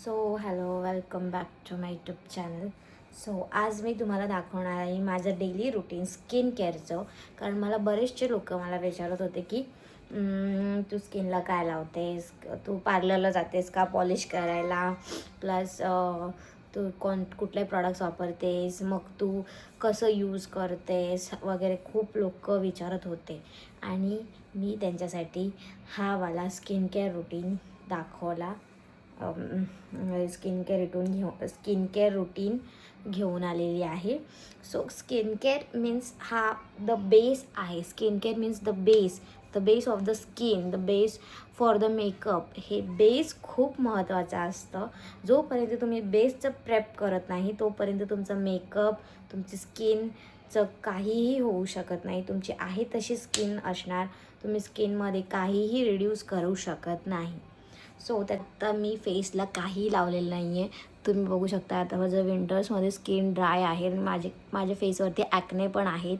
So hello, welcome back to my YouTube channel. So आज मी तुम्हाला दाखवणार आहे माझं डेली रुटीन स्किन केअरचं. कारण मला बरेचसे लोक मला विचारत होते की तू स्किनला काय लावतेस, तू पार्लरला जातेस का पॉलिश करायला, प्लस तू कुठले प्रॉडक्ट्स वापरतेस, मग तू कसं यूज करतेस वगैरे खूप लोक विचारत होते. आणि मी त्यांच्यासाठी हा वाला स्किन केअर रुटीन दाखवला. स्किन केअर रुटीन घेऊन आलेली आहे. सो स्किन केअर मीन्स हा द बेस आहे. Skin care means the base of the skin, the base for the makeup. हे बेस खूप महत्त्वाचं असतं. जोपर्यंत तुम्ही बेसचं प्रेप करत नाही तोपर्यंत तुमचं मेकअप, तुमची स्किनचं काहीही होऊ शकत नाही. तुमची आहे तशी स्किन असणार. तुम्ही स्किनमध्ये काहीही रिड्यूस करू शकत नाही. सो त्यात मी फेसला काही लावलेलं नाही आहे. तुम्ही बघू शकता आता माझं विंटर्समध्ये स्किन ड्राय आहे. माझ्या फेसवरती ॲक्ने पण आहेत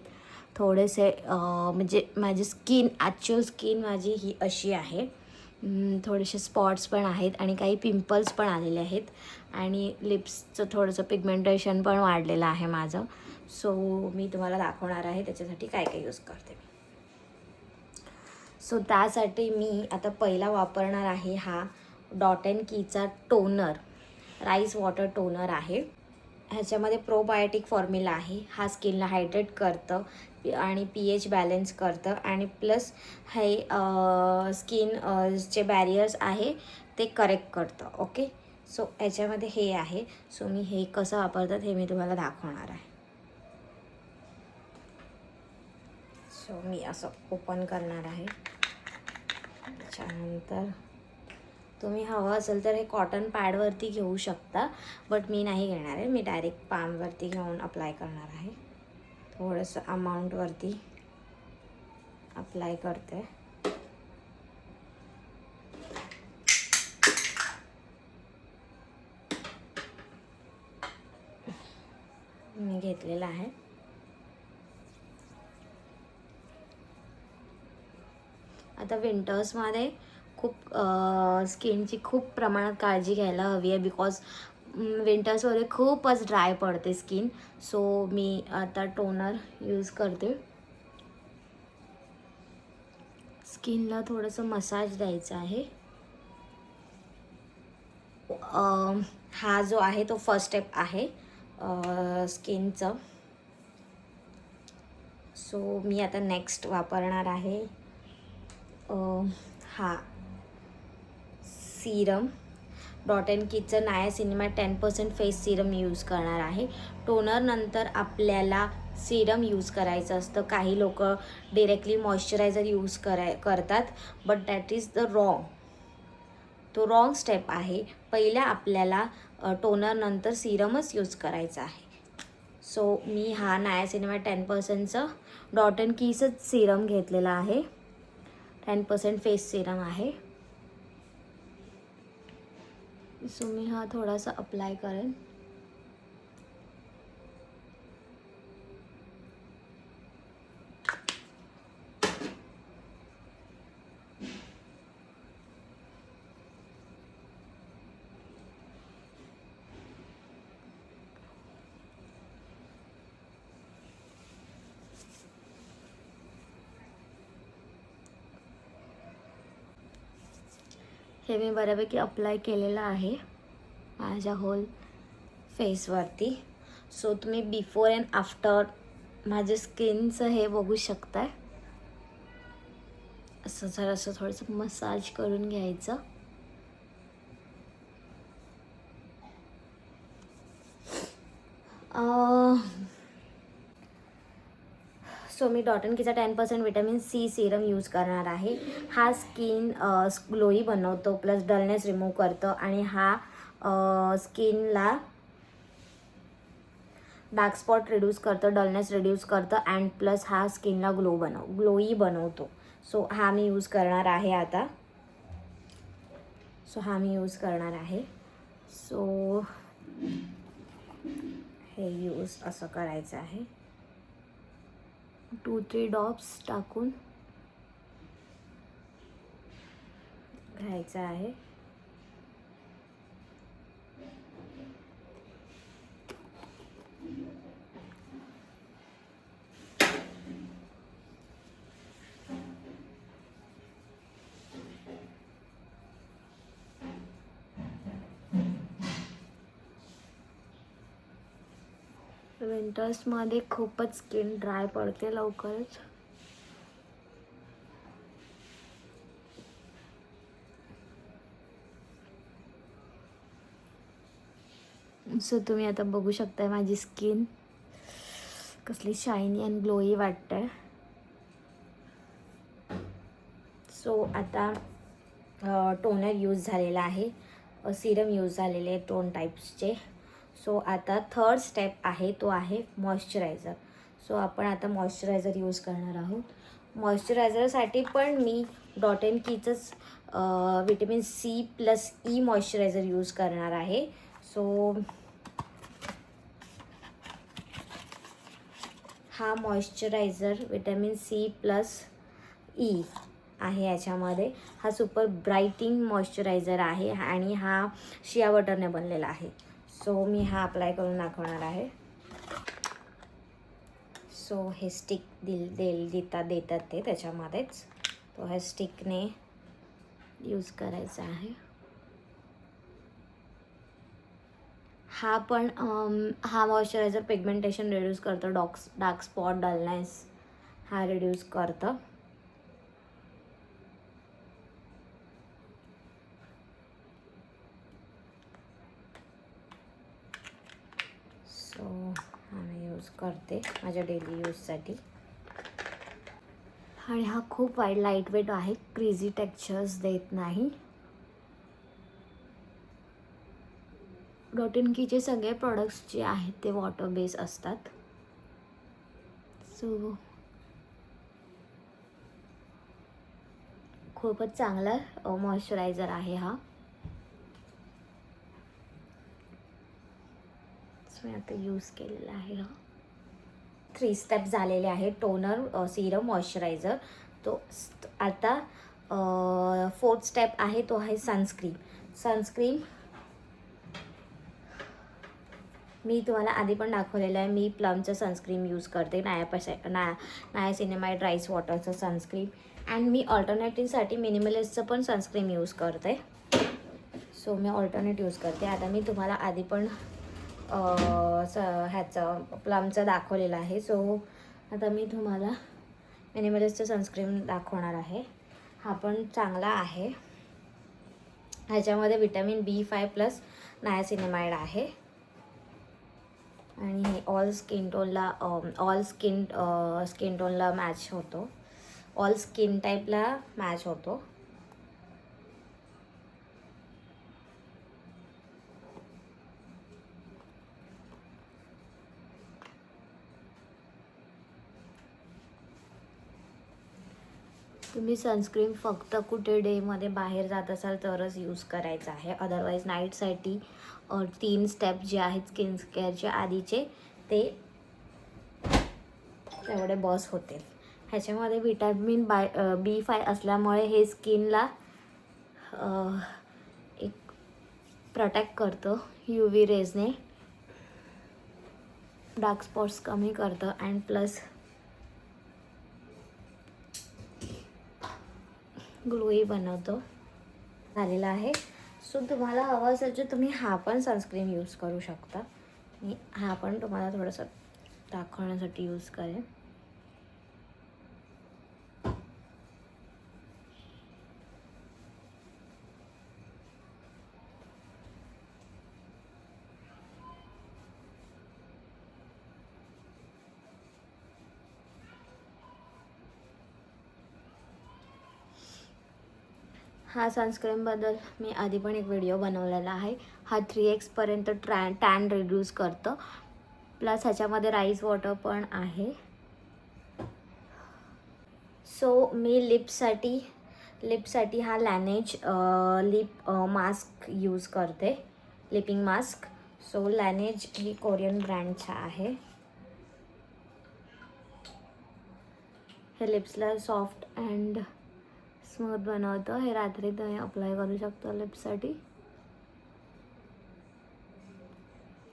थोडेसे. म्हणजे माझी ॲक्च्युअल स्किन माझी ही अशी आहे. थोडेसे स्पॉट्स पण आहेत आणि काही पिंपल्स पण आलेले आहेत आणि लिप्सचं थोडंसं पिगमेंटेशन पण वाढलेलं आहे माझं. सो मी तुम्हाला दाखवणार आहे त्याच्यासाठी काय काय यूज करते. सो त्यासाठी मी आता पहिला वापरणार आहे हा डॉट अँड कीचा टोनर, राईस वॉटर टोनर आहे. ह्याच्यामध्ये प्रोबायोटिक फॉर्म्युला आहे. हा स्किनला हायड्रेट करतं आणि pH बॅलन्स करतं आणि प्लस हे स्किन जे बॅरियर्स आहे ते करेक्ट करतं. ओके, सो ह्याच्यामध्ये हे आहे. सो मी हे कसं वापरतात हे मी तुम्हाला दाखवणार आहे. सो मी असं ओपन करणार आहे. त्याच्यानंतर तुम्ही हवं असेल तर हे कॉटन पॅडवरती घेऊ शकता, बट मी नाही घेणार आहे. मी डायरेक्ट पामवरती घेऊन अप्लाय करणार आहे. थोडंसं अमाऊंटवरती अप्लाय करते. मी घेतलेलं आहे. आता विंटर्समध्ये खूप स्किनची खूप प्रमाणात काळजी घ्यायला हवी आहे. बिकॉज विंटर्समध्ये खूपच ड्राय पडते स्किन. सो मी आता टोनर यूज करते. स्किनला थोडंसं मसाज द्यायचं आहे. हा जो आहे तो फर्स्ट स्टेप आहे स्किनचं. सो मी आता नेक्स्ट वापरणार आहे हा सिरम, डॉट अँड कीचं नायासिनेमाइड 10% फेस सिरम यूज करणार आहे. टोनर नंतर आपल्याला सिरम यूज करायचं असतं. काही लोक डिरेक्टली मॉइश्चरायझर यूज करतात, बट दॅट इज द तो रॉंग स्टेप आहे. पहिल्या आपल्याला टोनर नंतर सिरमच यूज करायचा आहे. सो मी हा नायासिनेमाइड 10%चं डॉट अँड कीचंच सिरम घेतलेला आहे. 10% फेस सिरम आहे. सो मी हा थोडासा अप्लाय करेन. हे मी बऱ्यापैकी अप्लाय केलेलं आहे माझ्या होल फेसवरती. सो तुम्ही बिफोर अँड आफ्टर माझ्या स्किनचं हे बघू शकताय. असं जरासं थोडंसं मसाज करून घ्यायचं. सो मी डॉट अँड कीचा 10% विटॅमिन सी सिरम यूज करणार आहे. हा स्किन ग्लोई बनवतो, प्लस डलनेस रिमूव्ह करतं आणि हा स्किनला डार्क स्पॉट रिड्यूस करतं, डलनेस रिड्यूस करतं अँड प्लस हा स्किनला ग्लोई बनवतो. सो हा मी यूज करणार आहे आता. सो हे यूज असं करायचं आहे. 2-3 ड्रॉप्स टाकून घ्यायचं आहे. विंटर्समध्ये खूपच स्किन ड्राय पडते लवकरच. सो तुम्ही आता बघू शकताय माझी स्किन कसली शायनी अँड ग्लोई वाटते. सो आता टोनर यूज झालेला आहे, सिरम यूज झालेले आहे 2 टाईप्सचे. सो आता थर्ड स्टेप आहे तो आहे मॉइश्चरायझर. सो आपण आता मॉइश्चरायझर यूज करणार आहोत. मॉइश्चरायझरसाठी पण मी डॉट अँड कीचंच विटॅमिन C+E मॉइश्चरायझर यूज करणार आहे. सो हा मॉइश्चरायझर विटॅमिन C+E आहे याच्यामध्ये. हा सुपर ब्राईटिंग मॉइश्चरायझर आहे आणि हा शिया बटरने बनलेला आहे. सो मी हा अप्लाय करून दाखवणार आहे. सो हे स्टिक देतात ते त्याच्यामध्येच. तो ह्या स्टिकने यूज करायचा आहे. हा मॉइश्चरायझर पिगमेंटेशन रिड्यूस करतं, डार्क स्पॉट डलनेस हा रिड्यूस करतं. सो हा मी यूज करते माझ्या डेली यूजसाठी. आणि हा खूप लाईट वेट आहे, क्रेझी टेक्स्चर्स देत नाही. डॉट अँड कीचे सगळे प्रोडक्ट्स जे आहेत ते वॉटर बेस असतात. सो खूपच चांगला मॉइश्चरायझर आहे हा. सो मी आता यूज केलेला आहे हा. 3 स्टेप झालेले आहेत, टोनर, सिरम, मॉइश्चरायझर. तो आता 4th स्टेप आहे तो आहे सनस्क्रीन. मी तुम्हाला आधी पण दाखवलेलं आहे. मी प्लमचं सनस्क्रीन यूज करते, नायासिनेमाइड राईस वॉटरचं सनस्क्रीन. अँड मी ऑल्टरनेटिव्हसाठी मिनिमलिस्टचं पण सनस्क्रीन यूज करते. सो मी ऑल्टरनेट यूज करते. आता मी तुम्हाला आधी पण ह्याचं प्लमचं दाखवलेलं आहे. सो आता मी तुम्हाला मिनिमलिस्टचं सनस्क्रीन दाखवणार आहे. हा पण चांगला आहे. ह्याच्यामध्ये विटॅमिन B5+ नायासिनेमाइड आहे आणि हे ऑल स्किन टोनला मॅच होतो, ऑल स्किन टाईपला मॅच होतो. तुम्ही सनस्क्रीन फक्त कुठे डेमध्ये बाहेर जात असाल तरच यूज करायचं आहे. अदरवाईज नाईटसाठी 3 स्टेप जे आहेत स्किन केअरचे आधीचे ते तेवढे बस होतील. ह्याच्यामध्ये विटॅमिन B5 असल्यामुळे हे स्किनला एक प्रोटेक्ट करतं UV रेजने, डार्क स्पॉट्स कमी करतं अँड प्लस ग्लोई बनवतो. झालेला आहे. सो तुम्हाला हवं असेल तर तुम्ही हा पण सनस्क्रीन यूज करू शकता. मी हा पण तुम्हाला थोडंसं दाखवण्यासाठी यूज करेन. हा सनस्क्रीनबद्दल मी आधी पण एक व्हिडिओ बनवलेला आहे. हा 3x पर्यंत टॅन रिड्यूस करतं, प्लस ह्याच्यामध्ये राईस वॉटर पण आहे. सो मी लिपसाठी हा लॅनेज लिप मास्क यूज करते, लिपिंग मास्क. सो लॅनेज ही कोरियन ब्रँडचा आहे. हे लिप्सला सॉफ्ट अँड स्मूथ बनवतं. हे रात्री तुम्ही अप्लाय करू शकता लिप्ससाठी.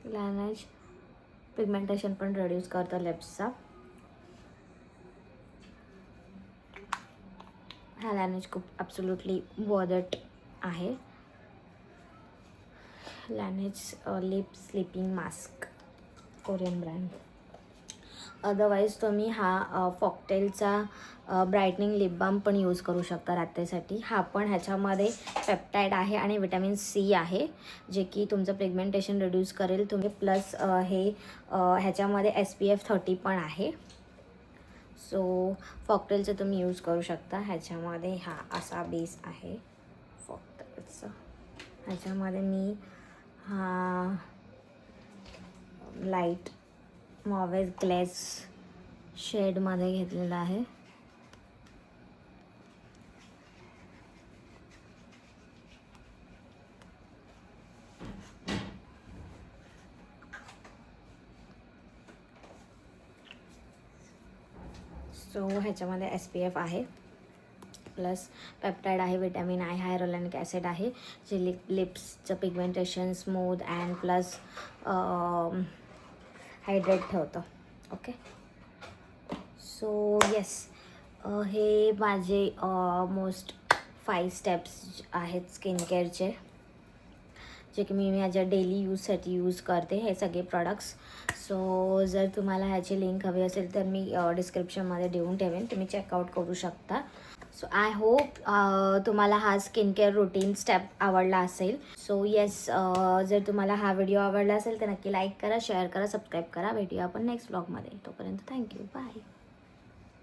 लॅनेज पिगमेंटेशन पण रिड्यूस करतं लिप्सचा. हा लॅनेज खूप ॲब्सोल्युटली वर्थ इट आहे. Laneige lip sleeping mask. Korean brand. Otherwise तुम्ही हा फॉकटेलचा ब्राईटनिंग लिप बाम पण यूज करू शकता रात्रीसाठी. हा पण ह्याच्यामध्ये पेप्टाईड आहे आणि विटॅमिन सी आहे, जे की तुमचं पिगमेंटेशन रिड्यूस करेल तुम्ही. प्लस ह्याच्यामध्ये SPF 30 पण आहे. सो फॉकटेलचं तुम्ही यूज करू शकता. ह्याच्यामध्ये हा असा बेस आहे फॉकटेलचा. ह्याच्यामध्ये मी हा लाईट मॉवेज ग्लेस शेडमध्ये घेतलेला आहे. सो ह्याच्यामध्ये SPF आहे, प्लस पेप्टाईड आहे, विटॅमिन आहे, हायरोलॅनिक ॲसिड आहे, जे लिप्सचं pigmentation smooth and plus hydrate ठेवतं. ओके. सो येस, हे माझे मोस्ट 5 स्टेप्स आहेत स्किन केअरचे, जे की मी माझ्या डेली यूजसाठी यूज करते हे सगळे प्रॉडक्ट्स. सो जर तुम्हाला ह्याची लिंक हवी असेल तर मी डिस्क्रिप्शनमध्ये देऊन ठेवेन, तुम्ही चेकआउट करू शकता. सो आय होप तुम्हाला हा स्किन केअर रुटीन स्टेप आवडला असेल. सो येस, जर तुम्हाला हा व्हिडिओ आवडला असेल तर नक्की लाईक करा, शेअर करा, सबस्क्राईब करा. भेटूया आपण नेक्स्ट ब्लॉगमध्ये. तोपर्यंत थँक्यू, बाय.